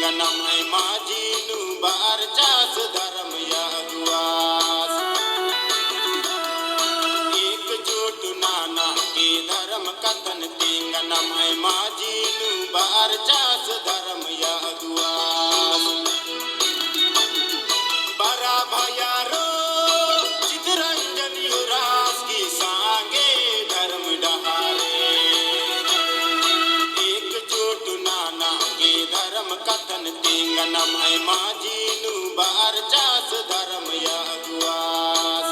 tinganamay majinu barjas धर्म यगुआस एकजुट नाना के धर्म कथन tinganamay majinu barjas धर्म यगुआस बरा भयारो चितरंजन युवराज की सांगे धर्म डहारे एकजुट नाना के धर्म कथन tinganamay majinu barjas धर्म यगुआस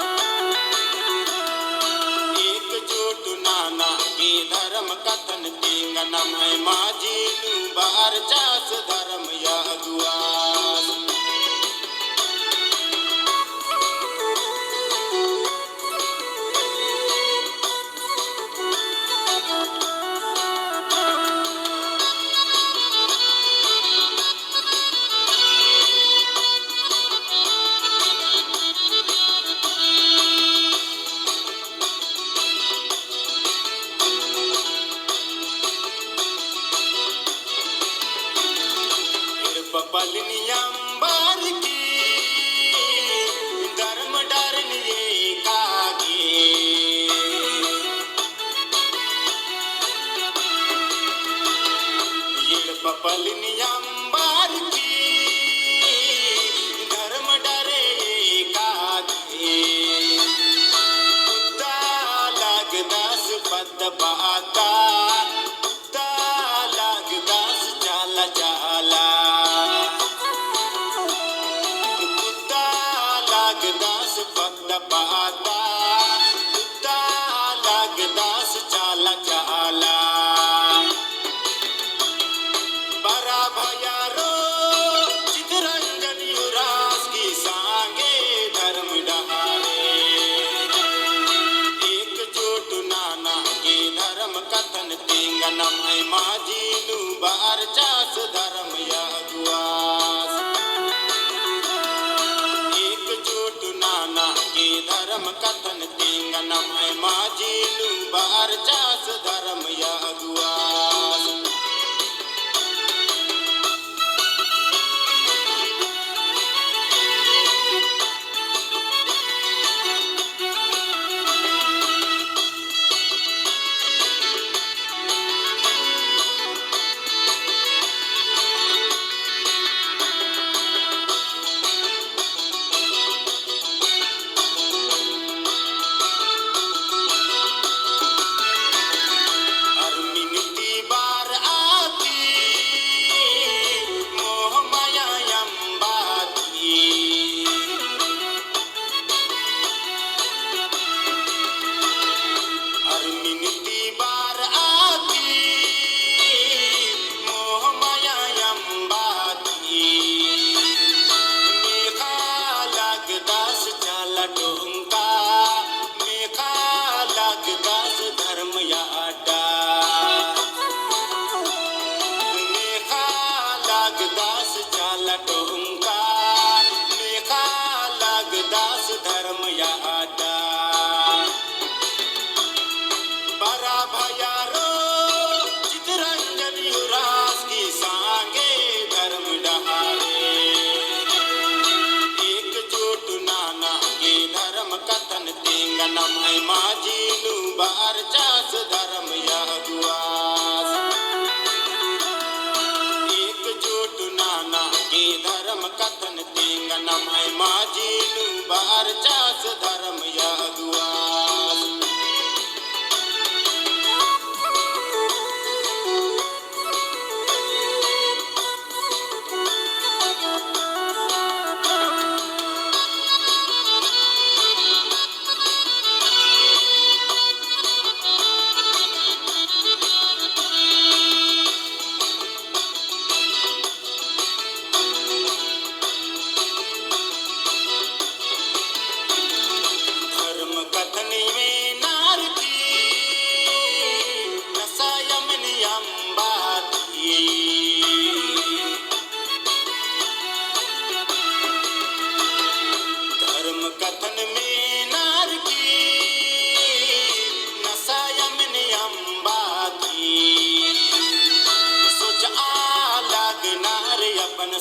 एकजुट नाना के धर्म कथन tinganamay majinu barjas धर्म यगुआस पलनियंबर की धर्म डरनिए कागे पलनियंबर की धर्म डरे कागे लग 10 पद पाता लग 10 जाला जाला दास पद पाता लग 10 चाला चाला बरा भयारो चितरंजन युवराज की सांगे धर्म डहारे एकजुट नाना के धर्म कथन tinganamay majinu barjas धर्म यगुआस नाना के धर्म कथन tinganamay majinu barjas धर्म यगुआस धर्म यादा बरा भयारो चितरंजन युवराज की सांगे धर्म डहारे एकजुट नाना के धर्म कथन tinganamay majinu barjas धर्म यगुआस एकजुट नाना के धर्म कथन tinganamay majinu barjas धर्म यगुआस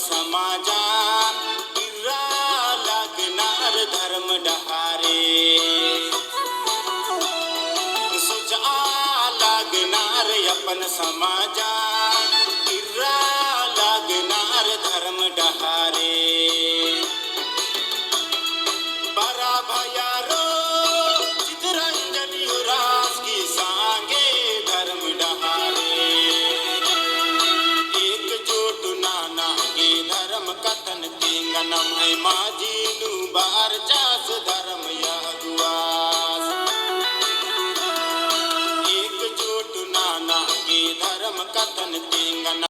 समाजात गिर्रा लागणार धर्म डहारे सुजा लागणार अपन समाजात गिर्रा लागणार धर्म डहारे बरा भयारो चित्रंजनी रास की सांगे धर्म डहारे एकजुट नाना के धर्म कथन तिंगन मैं माझी नु बार चास धर्म यगुआस एकजुट नाना के धर्म कथन तिंगन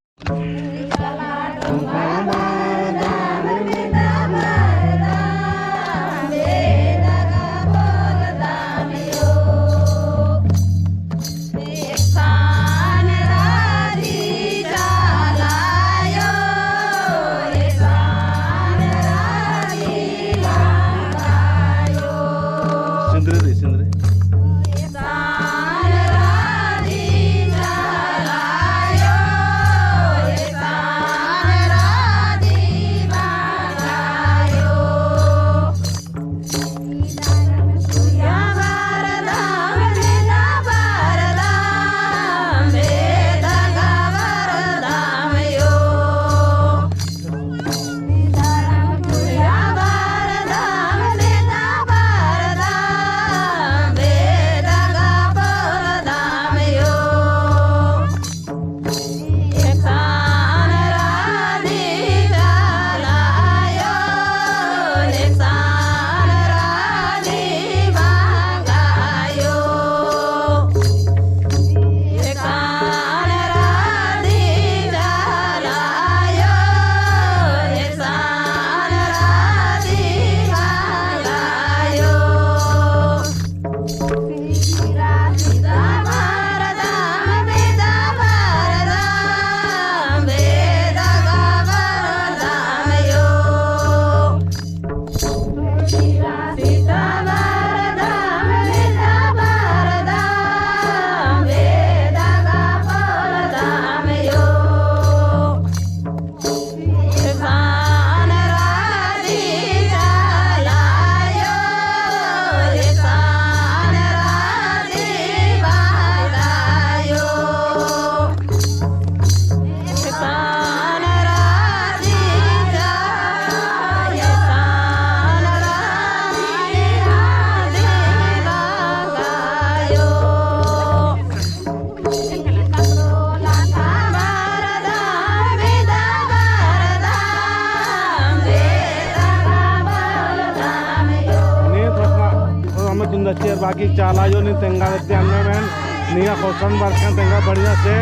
बाकी चाला जो नहीं तेंगा देते अन्य में निया क्वेश्चन बार तेंगा बढ़िया से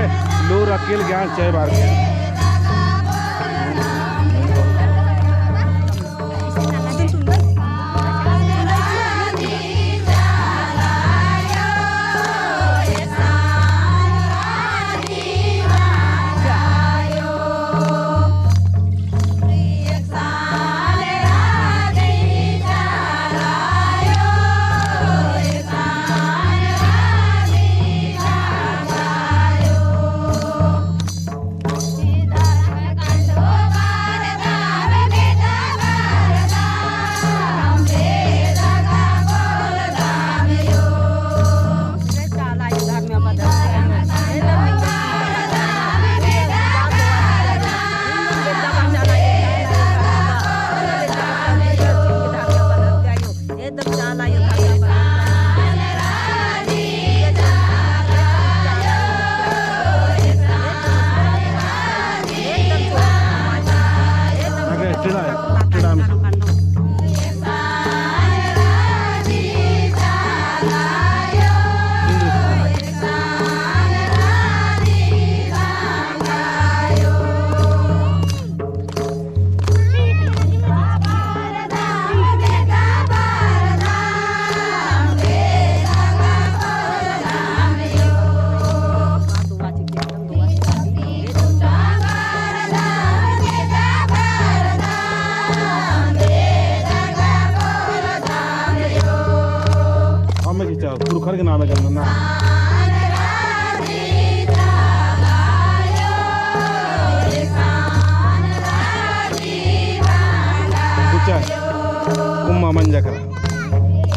लूर अकील ज्ञान छः बार पुरखर के नाम है करना Ucca, Umma Manjakara.